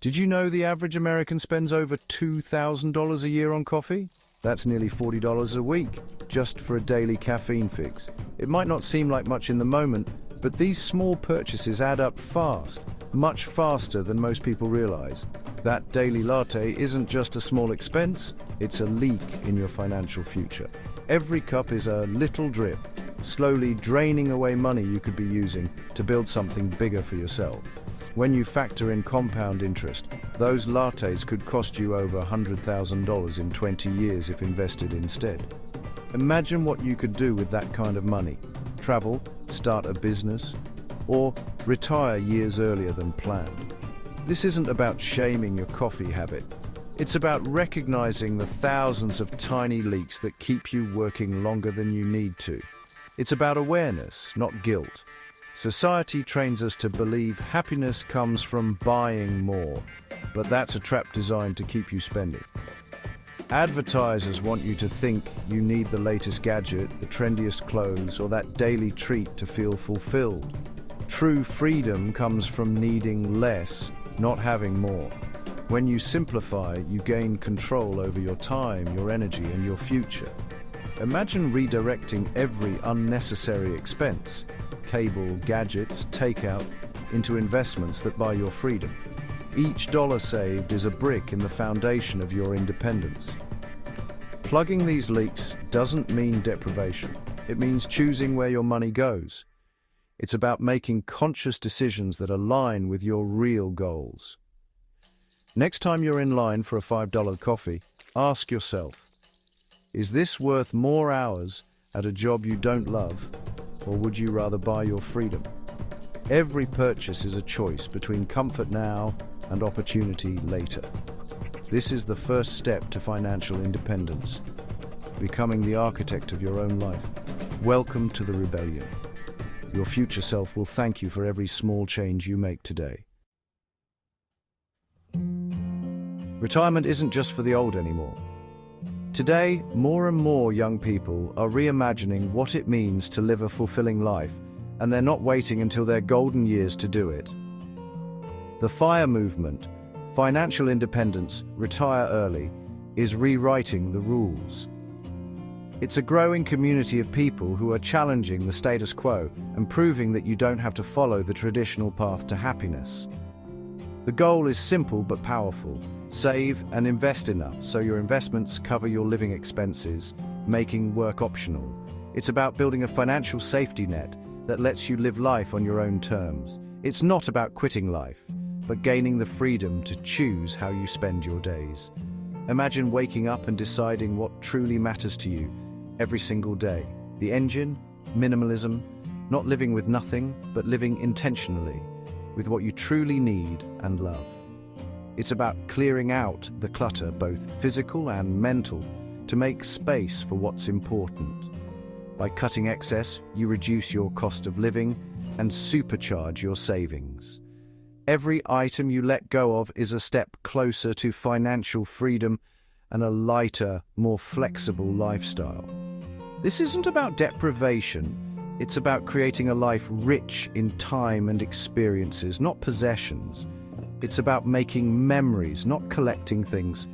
Did you know the average American spends over $2,000 a year on coffee? That's nearly $40 a week, just for a daily caffeine fix. It might not seem like much in the moment, but these small purchases add up fast, much faster than most people realize. That daily latte isn't just a small expense, it's a leak in your financial future. Every cup is a little drip, slowly draining away money you could be using to build something bigger for yourself. When you factor in compound interest, those lattes could cost you over $100,000 in 20 years if invested instead. Imagine what you could do with that kind of money. Travel, start a business, or retire years earlier than planned. This isn't about shaming your coffee habit. It's about recognizing the thousands of tiny leaks that keep you working longer than you need to. It's about awareness, not guilt. Society trains us to believe happiness comes from buying more, but that's a trap designed to keep you spending. Advertisers want you to think you need the latest gadget, the trendiest clothes, or that daily treat to feel fulfilled. True freedom comes from needing less, not having more. When you simplify, you gain control over your time, your energy, and your future. Imagine redirecting every unnecessary expense, cable, gadgets, takeout, into investments that buy your freedom. Each dollar saved is a brick in the foundation of your independence. Plugging these leaks doesn't mean deprivation. It means choosing where your money goes. It's about making conscious decisions that align with your real goals. Next time you're in line for a $5 coffee, ask yourself, is this worth more hours at a job you don't love, or would you rather buy your freedom? Every purchase is a choice between comfort now and opportunity later. This is the first step to financial independence, becoming the architect of your own life. Welcome to the rebellion. Your future self will thank you for every small change you make today. Retirement isn't just for the old anymore. Today, more and more young people are reimagining what it means to live a fulfilling life, and they're not waiting until their golden years to do it. The FIRE movement, financial independence, retire early, is rewriting the rules. It's a growing community of people who are challenging the status quo and proving that you don't have to follow the traditional path to happiness. The goal is simple but powerful. Save and invest enough so your investments cover your living expenses, making work optional. It's about building a financial safety net that lets you live life on your own terms. It's not about quitting life, but gaining the freedom to choose how you spend your days. Imagine waking up and deciding what truly matters to you every single day. The engine, minimalism, not living with nothing, but living intentionally with what you truly need and love. It's about clearing out the clutter, both physical and mental, to make space for what's important. By cutting excess, you reduce your cost of living and supercharge your savings. Every item you let go of is a step closer to financial freedom and a lighter, more flexible lifestyle. This isn't about deprivation. It's about creating a life rich in time and experiences, not possessions. It's about making memories, not collecting things.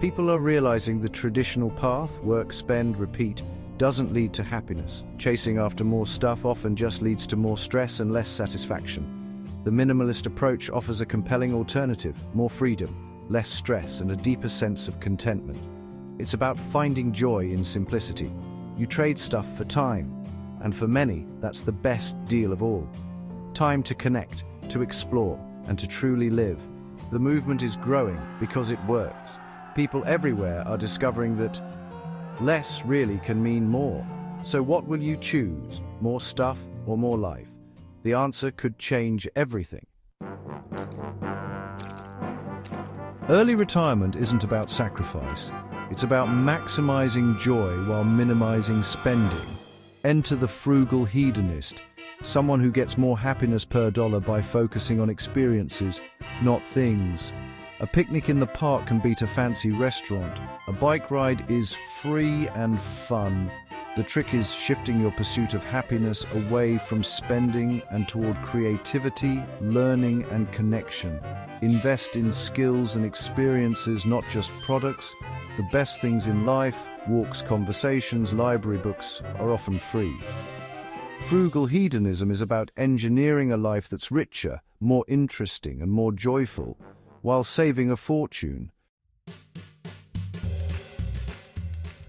People are realizing the traditional path, work, spend, repeat, doesn't lead to happiness. Chasing after more stuff often just leads to more stress and less satisfaction. The minimalist approach offers a compelling alternative, more freedom, less stress, and a deeper sense of contentment. It's about finding joy in simplicity. You trade stuff for time, and for many, that's the best deal of all. Time to connect, to explore, and to truly live. The movement is growing because it works. People everywhere are discovering that less really can mean more. So what will you choose? More stuff or more life? The answer could change everything. Early retirement isn't about sacrifice. It's about maximizing joy while minimizing spending. Enter the frugal hedonist, someone who gets more happiness per dollar by focusing on experiences, not things. A picnic in the park can beat a fancy restaurant. A bike ride is free and fun. The trick is shifting your pursuit of happiness away from spending and toward creativity, learning, and connection. Invest in skills and experiences, not just products. The best things in life, walks, conversations, library books, are often free. Frugal hedonism is about engineering a life that's richer, more interesting, and more joyful, while saving a fortune.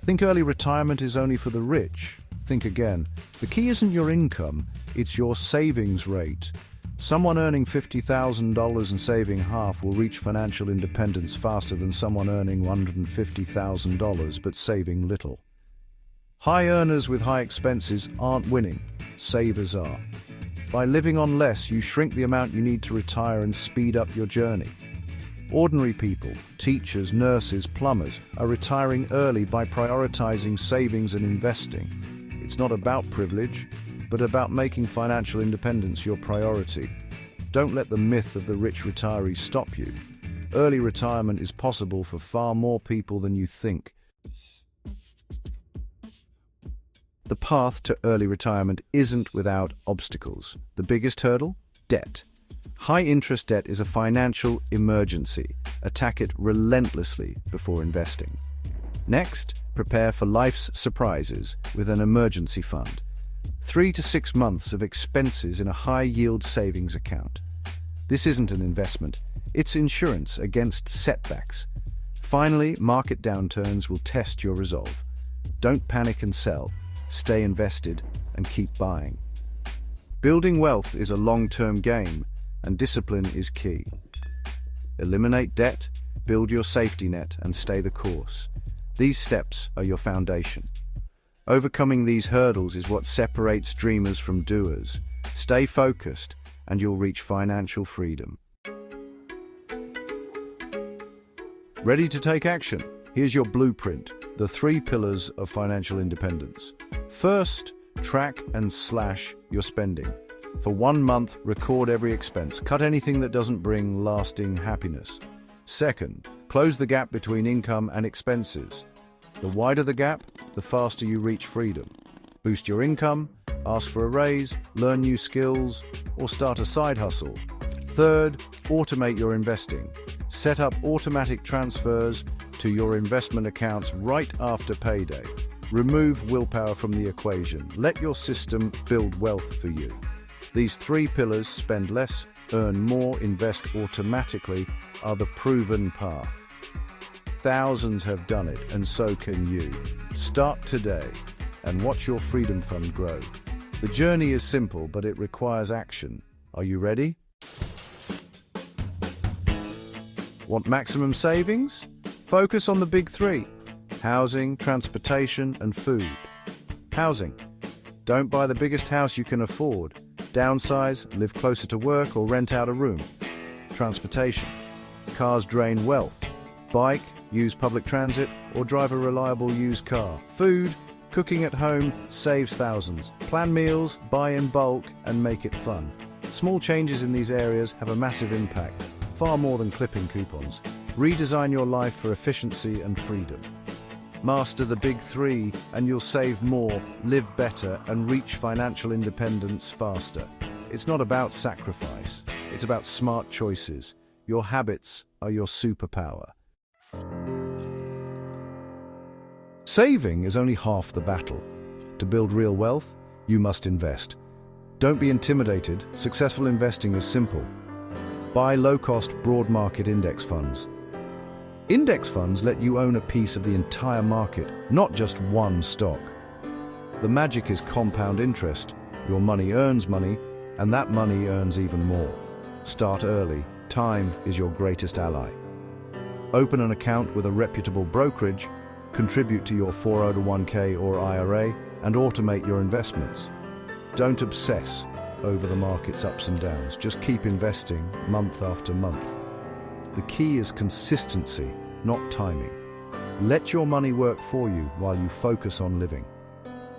Think early retirement is only for the rich? Think again. The key isn't your income, it's your savings rate. Someone earning $50,000 and saving half will reach financial independence faster than someone earning $150,000 but saving little. High earners with high expenses aren't winning, savers are. By living on less, you shrink the amount you need to retire and speed up your journey. Ordinary people, teachers, nurses, plumbers, are retiring early by prioritizing savings and investing. It's not about privilege, but about making financial independence your priority. Don't let the myth of the rich retiree stop you. Early retirement is possible for far more people than you think. The path to early retirement isn't without obstacles. The biggest hurdle? Debt. High-interest debt is a financial emergency. Attack it relentlessly before investing. Next, prepare for life's surprises with an emergency fund. 3 to 6 months of expenses in a high-yield savings account. This isn't an investment, it's insurance against setbacks. Finally, market downturns will test your resolve. Don't panic and sell. Stay invested and keep buying. Building wealth is a long-term game, and discipline is key. Eliminate debt, build your safety net, and stay the course. These steps are your foundation. Overcoming these hurdles is what separates dreamers from doers. Stay focused, and you'll reach financial freedom. Ready to take action? Here's your blueprint, the 3 pillars of financial independence. First, track and slash your spending. For 1 month, record every expense. Cut anything that doesn't bring lasting happiness. Second, close the gap between income and expenses. The wider the gap, the faster you reach freedom. Boost your income, ask for a raise, learn new skills, or start a side hustle. Third, automate your investing. Set up automatic transfers to your investment accounts right after payday. Remove willpower from the equation. Let your system build wealth for you. These 3 pillars, spend less, earn more, invest automatically, are the proven path. Thousands have done it, and so can you. Start today and watch your freedom fund grow. The journey is simple, but it requires action. Are you ready? Want maximum savings? Focus on the big 3: housing, transportation, and food. Housing. Don't buy the biggest house you can afford. Downsize, live closer to work, or rent out a room. Transportation. Cars drain wealth. Bike, use public transit, or drive a reliable used car. Food. Cooking at home saves thousands. Plan meals, buy in bulk, and make it fun. Small changes in these areas have a massive impact, far more than clipping coupons. Redesign your life for efficiency and freedom. Master the big 3 and you'll save more, live better, and reach financial independence faster. It's not about sacrifice, it's about smart choices. Your habits are your superpower. Saving is only half the battle. To build real wealth, you must invest. Don't be intimidated. Successful investing is simple. Buy low-cost, broad-market index funds. Index funds let you own a piece of the entire market, not just one stock. The magic is compound interest. Your money earns money, and that money earns even more. Start early. Time is your greatest ally. Open an account with a reputable brokerage, contribute to your 401k or IRA, and automate your investments. Don't obsess over the market's ups and downs. Just keep investing month after month. The key is consistency, not timing. Let your money work for you while you focus on living.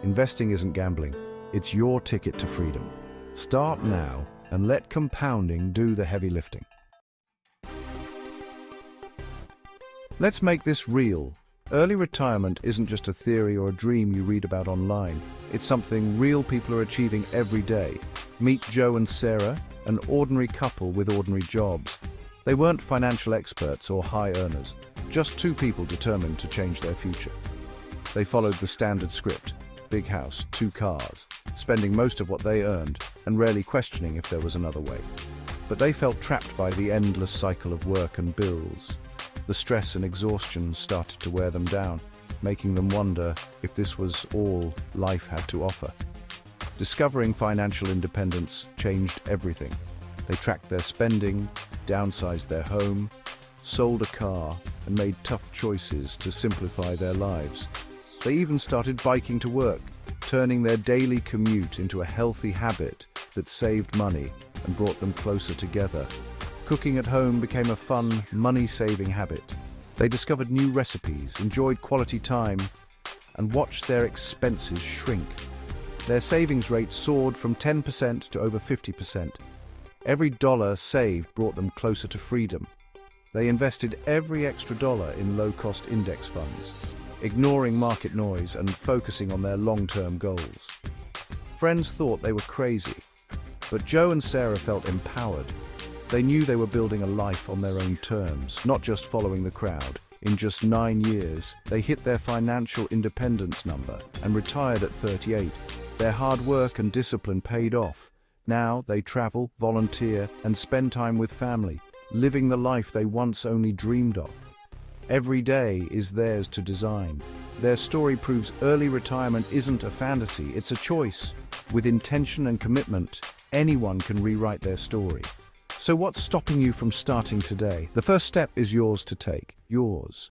Investing isn't gambling, it's your ticket to freedom. Start now and let compounding do the heavy lifting. Let's make this real. Early retirement isn't just a theory or a dream you read about online. It's something real people are achieving every day. Meet Joe and Sarah, an ordinary couple with ordinary jobs. They weren't financial experts or high earners, just two people determined to change their future. They followed the standard script: big house, 2 cars, spending most of what they earned and rarely questioning if there was another way. But they felt trapped by the endless cycle of work and bills. The stress and exhaustion started to wear them down, making them wonder if this was all life had to offer. Discovering financial independence changed everything. They tracked their spending, downsized their home, sold a car, and made tough choices to simplify their lives. They even started biking to work, turning their daily commute into a healthy habit that saved money and brought them closer together. Cooking at home became a fun, money-saving habit. They discovered new recipes, enjoyed quality time, and watched their expenses shrink. Their savings rate soared from 10% to over 50%. Every dollar saved brought them closer to freedom. They invested every extra dollar in low-cost index funds, ignoring market noise and focusing on their long-term goals. Friends thought they were crazy, but Joe and Sarah felt empowered. They knew they were building a life on their own terms, not just following the crowd. In just 9 years, they hit their financial independence number and retired at 38. Their hard work and discipline paid off. Now they travel, volunteer, and spend time with family, living the life they once only dreamed of. Every day is theirs to design. Their story proves early retirement isn't a fantasy, it's a choice. With intention and commitment, anyone can rewrite their story. So what's stopping you from starting today? The first step is yours to take. Yours.